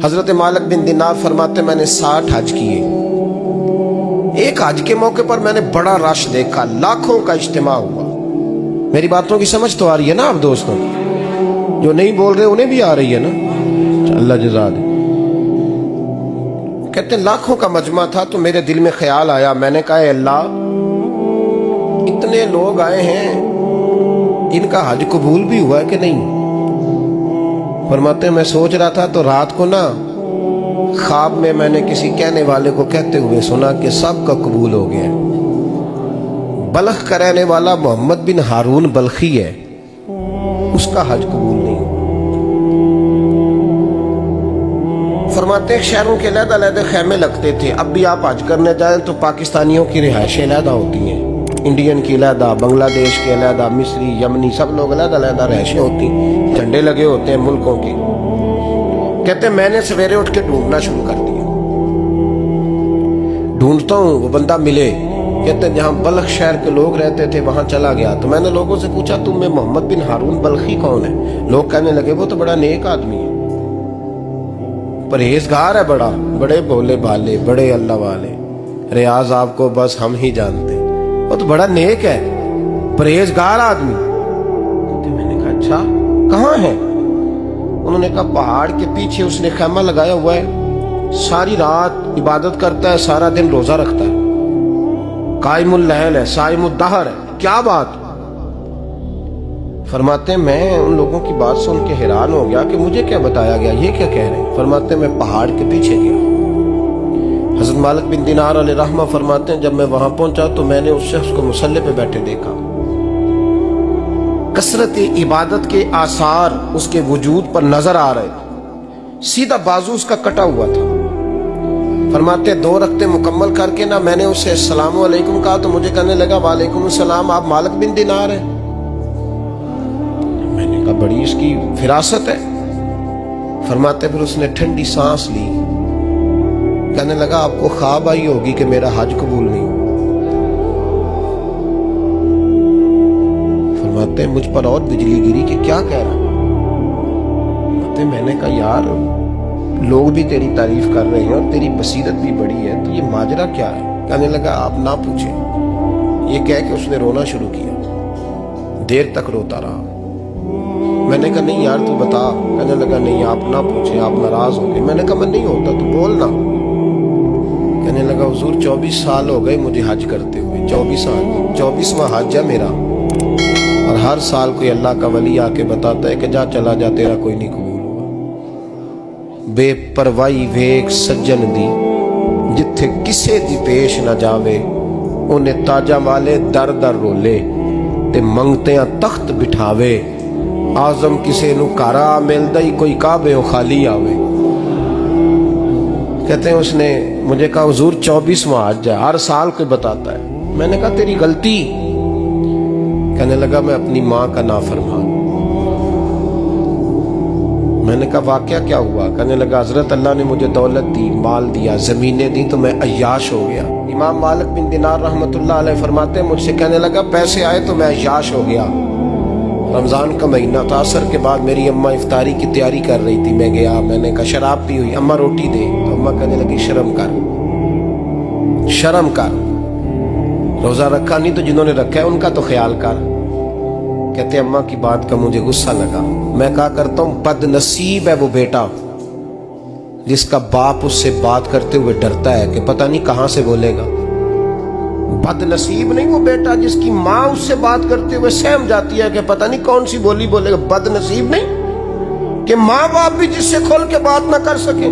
حضرت مالک بن دینار فرماتے میں نے 60 حج کیے. ایک حج کے موقع پر میں نے بڑا رش دیکھا, لاکھوں کا اجتماع ہوا. میری باتوں کی سمجھ تو آ رہی ہے نا آپ دوستوں؟ جو نہیں بول رہے انہیں بھی آ رہی ہے نا؟ اللہ جزا دے. کہتے ہیں لاکھوں کا مجمع تھا تو میرے دل میں خیال آیا, میں نے کہا اے اللہ, اتنے لوگ آئے ہیں, ان کا حج قبول بھی ہوا ہے کہ نہیں؟ فرماتے ہیں میں سوچ رہا تھا تو رات کو نا خواب میں نے کسی کہنے والے کو کہتے ہوئے سنا کہ سب کا قبول ہو گیا. بلخ کا رہنے والا محمد بن ہارون بلخی ہے, اس کا حج قبول نہیں. فرماتے ہیں شہروں کے علیحدہ علیحدہ خیمے لگتے تھے. اب بھی آپ حج کرنے جائیں تو پاکستانیوں کی رہائشیں علیحدہ ہوتی ہیں, انڈین کی علیحدہ, بنگلہ دیش کے علیحدہ, مصری, یمنی, سب لوگ علیحدہ علیحدہ رہائشیں ہوتی ہیں, جھنڈے لگے ہوتے ہیں ملکوں کے. کہتے ہیں میں نے سویرے اٹھ کے ڈھونڈنا شروع کر دیا. ڈھونڈتا ہوں, وہ بندہ ملے. کہتے ہیں جہاں بلخ شہر کے لوگ رہتے تھے وہاں چلا گیا. تو میں نے لوگوں سے پوچھا تم میں محمد بن ہارون بلخی کون ہے؟ لوگ کہنے لگے وہ تو بڑا نیک آدمی ہے, پرہیزگار ہے, بڑے بولے بالے, بڑے اللہ والے, ریاض آپ کو بس ہم ہی جانتے, وہ تو بڑا نیک ہے, پرہیزگار آدمی. تو میں نے کہا اچھا کہاں ہے؟ انہوں نے کہا پہاڑ کے پیچھے اس نے خیمہ لگایا ہوا ہے, ساری رات عبادت کرتا ہے, سارا دن روزہ رکھتا ہے, قائم اللیل ہے, صائم الدہر ہے. کیا بات؟ فرماتے ہیں میں ان لوگوں کی بات سن کے حیران ہو گیا کہ مجھے کیا بتایا گیا, یہ کیا کہہ رہے ہیں. فرماتے ہیں میں پہاڑ کے پیچھے گیا. حضرت مالک بن دینار علیہ رحمہ فرماتے ہیں جب میں وہاں پہنچا تو میں نے اس شخص کو مصلی پہ بیٹھے دیکھا. کثرت عبادت کے آثار اس کے وجود پر نظر آ رہے. سیدھا بازو اس کا کٹا ہوا تھا. فرماتے 2 رکعتیں مکمل کر کے نا میں نے اسے السلام علیکم کہا تو مجھے کہنے لگا وعلیکم السلام, آپ مالک بن دینار ہیں؟ میں نے کہا بڑی اس کی فراست ہے. فرماتے پھر اس نے ٹھنڈی سانس لی, کہنے لگا آپ کو خواب آئی ہوگی کہ میرا حج قبول نہیں. فرماتے مجھ پر اور بجلی گری کہ کیا کہہ رہا. فرماتے میں نے کہا یار لوگ بھی تیری تعریف کر رہے ہیں اور تیری بصیرت بھی بڑی ہے, تو یہ ماجرا کیا ہے؟ کہنے لگا آپ نہ پوچھیں. یہ کہہ کے اس نے رونا شروع کیا, دیر تک روتا رہا. میں نے کہا نہیں یار تو بتا. کہنے لگا نہیں آپ نہ پوچھیں, آپ ناراض ہو گئے. میں نے کہا میں نہیں ہوتا, تو بولنا. کہنے لگا حضور 24 سال ہو گئے مجھے حج کرتے ہوئے, 24 سال, 24واں حج ہے میرا, اور ہر سال کوئی اللہ کا ولی آ کے بتاتا ہے کہ جا چلا جا تیرا کوئی نہیں قبول ہوا. بے پروائی ویک سجن دی جتھے کسے دی پیش نہ جاوے, انہیں تاجا والے در در رولے تے منگتیاں تخت بٹھاوے. آزم کسے نو کارا ملدا ہی کوئی کعبے و خالی آوے. کہتے ہیں اس نے مجھے کہا حضور 24واں حج ہے, ہر سال کوئی بتاتا ہے. میں نے کہا تیری غلطی. کہنے لگا میں اپنی ماں کا نافرمان. میں نے کہا واقعہ کیا ہوا؟ کہنے لگا حضرت اللہ نے مجھے دولت دی, مال دیا, زمینیں دی, تو میں عیاش ہو گیا. امام مالک بن دینار رحمۃ اللہ علیہ فرماتے ہیں مجھ سے کہنے لگا پیسے آئے تو میں عیاش ہو گیا. رمضان کا مہینہ تھا, عصر کے بعد میری اماں افطاری کی تیاری کر رہی تھی, میں گیا. میں نے کہا شراب پی ہوئی, اماں روٹی دے. تو اماں کہنے لگی شرم کر, شرم کر, روزہ رکھا نہیں تو جنہوں نے رکھا ہے ان کا تو خیال کر. کہتے اماں کی بات کا مجھے غصہ لگا. میں کہا کرتا ہوں بد نصیب ہے وہ بیٹا جس کا باپ اس سے بات کرتے ہوئے ڈرتا ہے کہ پتہ نہیں کہاں سے بولے گا. بد نصیب نہیں وہ بیٹا جس کی ماں اس سے بات کرتے ہوئے سہم جاتی ہے کہ پتہ نہیں کون سی بولی بولے گا. بد نصیب نہیں کہ ماں باپ بھی جس سے کھول کے بات نہ کر سکے.